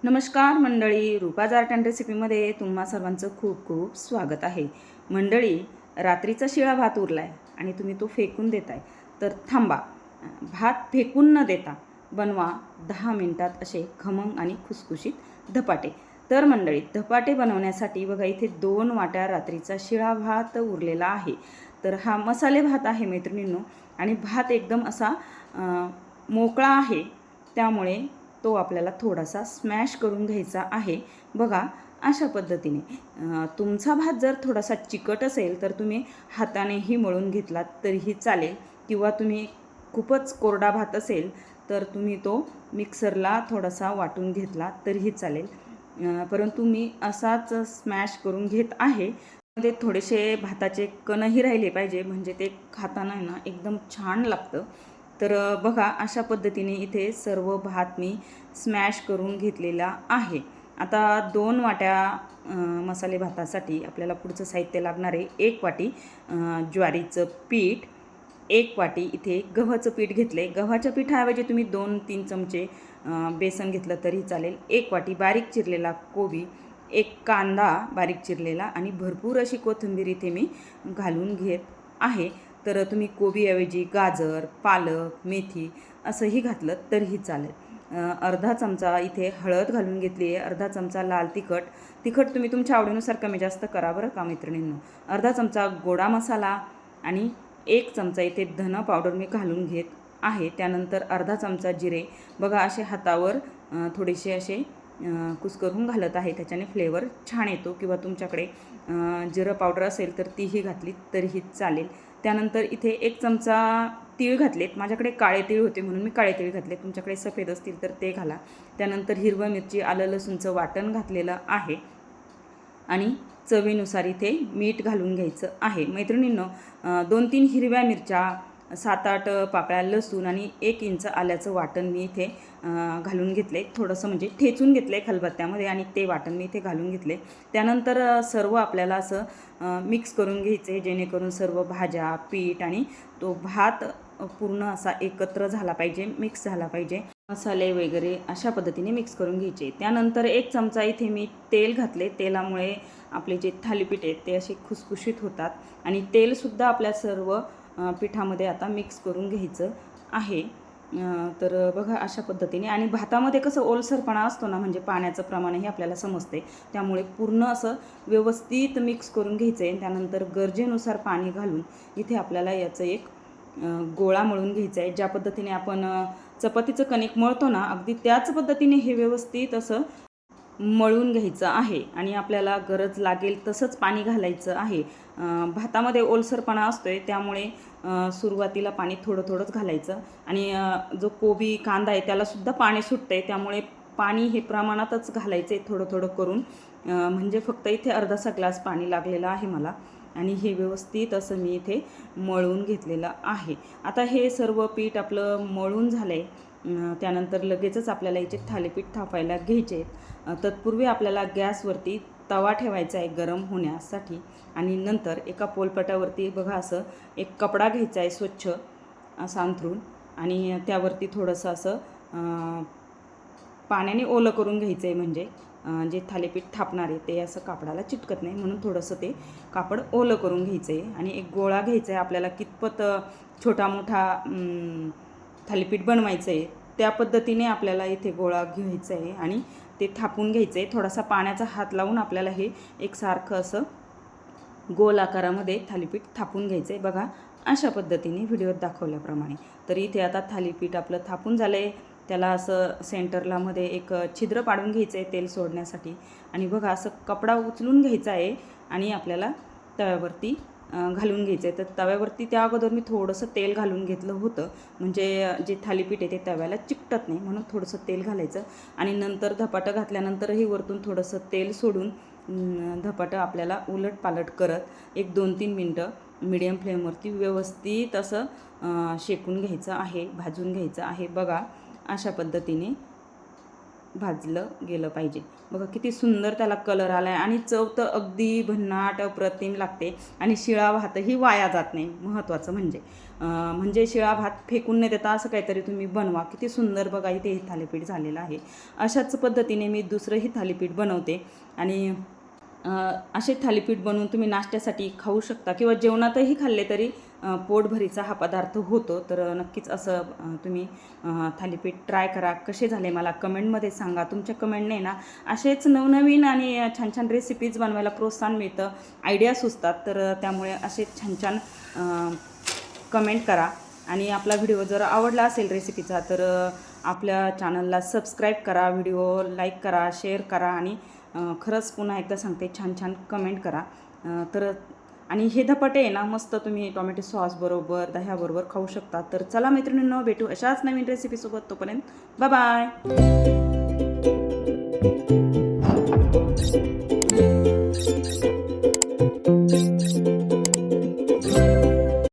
नमस्कार मंडळी, रूपाज art and रेसिपीमध्ये तुम्हा सर्वांचं खूप खूप स्वागत आहे. मंडळी, रात्रीचा शिळा भात उरला आहे आणि तुम्ही तो फेकून देताय, तर थांबा. भात फेकून न देता बनवा 10 मिनिटात असे खमंग आणि खुसखुशीत धपाटे. तर मंडळी, धपाटे बनवण्यासाठी बघा इथे 2 वाट्या रात्रीचा शिळा भात उरलेला आहे. तर हा मसाले भात आहे मैत्रिणींनो, आणि भात एकदम असा मोकळा आहे, त्यामुळे तो आपल्याला थोडासा स्मॅश करून घ्यायचा आहे. बघा अशा पद्धतीने. तुमचा भात जर थोडासा चिकट असेल तर तुम्ही हातानेही मळून घेतलात तरीही चालेल, किंवा तुम्ही खूपच कोरडा भात असेल तर तुम्ही तो मिक्सरला थोडासा वाटून घेतला तरीही चालेल. परंतु मी असाच स्मॅश करून घेत आहे. मध्ये थोडेसे भाताचे कणही राहिले पाहिजे, म्हणजे ते खाताना ना एकदम छान लागतं. तर बघा अशा पद्धतीने इथे सर्व भात मी स्मॅश करून घेतलेला आहे. आता 2 वाट्या मसाले भातासाठी आपल्याला पुढचं साहित्य लागणार आहे. 1 वाटी ज्वारीचं पीठ, 1 वाटी इथे गव्हाचं पीठ घेतले. गव्हाच्या पिठाऐवजी तुम्ही 2-3 चमचे बेसन घेतलं तरी चालेल. 1 वाटी बारीक चिरलेला कोबी, 1 कांदा बारीक चिरलेला, आणि भरपूर अशी कोथिंबीर इथे मी घालून घेत आहे. तर तुम्ही कोबीऐवजी गाजर, पालक, मेथी असंही घातलं तरीही चालेल. अर्धा चमचा इथे हळद घालून घेतली आहे. अर्धा चमचा लाल तिखट तुम्ही तुमच्या आवडीनुसार कमी जास्त करा बरं का मैत्रिणींनो. अर्धा चमचा गोडा मसाला आणि 1 चमचा इथे धना पावडर मी घालून घेत आहे. त्यानंतर अर्धा चमचा जिरे. बघा असे हातावर थोडेसे असे कुस्करून घालत आहे, त्याच्याने फ्लेवर छान येतो. किंवा तुमच्याकडे जिरं पावडर असेल तर तीही घातली तरीही चालेल. त्यानंतर इथे 1 चमचा तीळ घातलेत. माझ्याकडे काळे तीळ होते म्हणून मी काळे तीळ घातले. तुमच्याकडे सफेद असतील तर ते घाला. त्यानंतर हिरवी मिरची, आलं लसूणचं वाटण घातलेलं आहे, आणि चवीनुसार इथे मीठ घालून घ्यायचं आहे. मैत्रिणींनो, 2-3 हिरव्या मिरच्या, 7-8 पाकळ्या लसूण आणि 1 इंच आल्याचं वाटण मी इथे घालून घेतले. थोडंसं म्हणजे ठेचून घेतले खलबत्त्यामध्ये, आणि ते वाटण मी इथे घालून घेतले. त्यानंतर सर्व आपल्याला असं मिक्स करून घ्यायचे, जेणेकरून सर्व भाज्या, पीठ आणि तो भात पूर्ण असा एकत्र झाला पाहिजे, मिक्स झाला पाहिजे. मसाले वगैरे अशा पद्धतीने मिक्स करून घ्यायचे. त्यानंतर 1 चमचा इथे मी तेल घातले. तेलामुळे आपले जे थालीपीठ आहेत ते असे खुसखुशीत होतात, आणि तेलसुद्धा आपल्या सर्व पिठामध्ये आता मिक्स करून घ्यायचं आहे. तर बघा अशा पद्धतीने. आणि भातामध्ये कसं ओलसरपणा असतो ना, म्हणजे पाण्याचं प्रमाणही आपल्याला समजते, त्यामुळे पूर्ण असं व्यवस्थित मिक्स करून घ्यायचं आहे. त्यानंतर गरजेनुसार पाणी घालून इथे आपल्याला याचं एक गोळा मळून घ्यायचा आहे. ज्या पद्धतीने आपण चपातीचं कणिक मळतो ना, अगदी त्याच पद्धतीने हे व्यवस्थित असं मळून घ्यायचं आहे, आणि आपल्याला गरज लागेल तसंच पाणी घालायचं आहे. भातामध्ये ओलसरपणा असतो आहे, त्यामुळे सुरुवातीला पाणी थोडं थोडंच घालायचं. आणि जो कोबी, कांदा आहे त्यालासुद्धा पाणी सुटतं आहे, त्यामुळे पाणी हे प्रमाणातच घालायचं आहे, थोडं थोडं करून. म्हणजे फक्त इथे अर्धासा ग्लास पाणी लागलेलं आहे मला, आणि हे व्यवस्थित असं मी इथे मळून घेतलेलं आहे. आता हे सर्व पीठ आपलं मळून झालं आहे. त्यानंतर लगेचच आपल्याला याचे थालीपीठ थापायला घ्यायचे. तत्पूर्वी आपल्याला गॅसवरती तवा ठेवायचा आहे गरम होण्यासाठी, आणि नंतर एका पोलपाटावरती बघा असं एक कपडा घ्यायचा आहे स्वच्छ असा अंथरून, आणि त्यावरती थोडंसं असं पाण्याने ओलं करून घ्यायचं आहे, म्हणजे जे थालीपीठ थापणार आहे ते असं कापडाला चिटकत नाही, म्हणून थोडंसं ते कापड ओलं करून घ्यायचं आहे. आणि एक गोळा घ्यायचा आहे. आपल्याला कितपत छोटा मोठा थालीपीठ बनवायचं आहे त्या पद्धतीने आपल्याला इथे गोळा घ्यायचा आहे, आणि ते थापून घ्यायचं आहे. थोडासा पाण्याचा हात लावून आपल्याला हे एकसारखं असं गोल आकारामध्ये थालीपीठ थापून घ्यायचं आहे. बघा अशा पद्धतीने व्हिडिओत दाखवल्याप्रमाणे. तर इथे आता थालीपीठ आपलं थापून झालं आहे. त्याला असं सेंटरला मध्ये एक छिद्र पाडून घ्यायचं आहे तेल सोडण्यासाठी, आणि बघा असं कपडा उचलून घ्यायचा आहे, आणि आपल्याला तव्यावरती घालून घ्यायचं आहे. तर तव्यावरती त्या अगोदर मी थोडंसं तेल घालून घेतलं होतं, म्हणजे जे थालीपीठ आहे ते तव्याला चिकटत नाही, म्हणून थोडंसं तेल घालायचं. आणि नंतर धपाटं घातल्यानंतरही वरतून थोडंसं तेल सोडून धपाटं आपल्याला उलटपालट करत एक 2-3 मिनटं मीडियम फ्लेमवरती व्यवस्थित असं शेकून घ्यायचं आहे, भाजून घ्यायचं आहे. बघा अशा पद्धतीने भाजलं गेलं पाहिजे. बघा किती सुंदर त्याला कलर आला आहे आणि चव तर अगदी भन्नाट अप्रतिम लागते आणि शिळा भातही वाया जात नाही. महत्त्वाचं म्हणजे शिळा भात फेकून न देता असं काहीतरी तुम्ही बनवा. किती सुंदर बघा इथे हे थालीपीठ झालेलं आहे. अशाच पद्धतीने मी दुसरंही थालीपीठ बनवते आणि असे थालीपीठ बनवून तुम्ही नाश्त्यासाठी खाऊ शकता किंवा जेवणातही खाल्ले तरी पोटभरीचा हा पदार्थ होतो. तर नक्कीच असं तुम्ही थालीपीठ ट्राय करा. कसे झाले मला कमेंटमध्ये सांगा. तुमच्या कमेंटने ना असेच नवनवीन आणि छान छान रेसिपीज बनवायला प्रोत्साहन मिळतं, आयडिया सुचतात. तर त्यामुळे असे छान छान कमेंट करा आणि आपला व्हिडिओ जर आवडला असेल रेसिपीचा तर आपल्या चॅनलला सबस्क्राईब करा, व्हिडिओ लाईक करा, शेअर करा आणि खरंच पुन्हा एकदा सांगते छान छान कमेंट करा. तर आणि हे धपाटे आहे ना मस्त तुम्ही टोमॅटो सॉसबरोबर दह्याबरोबर खाऊ शकता. तर चला मैत्रिणींनो, भेटू अशाच नवीन रेसिपीसोबत. तोपर्यंत बाय बाय.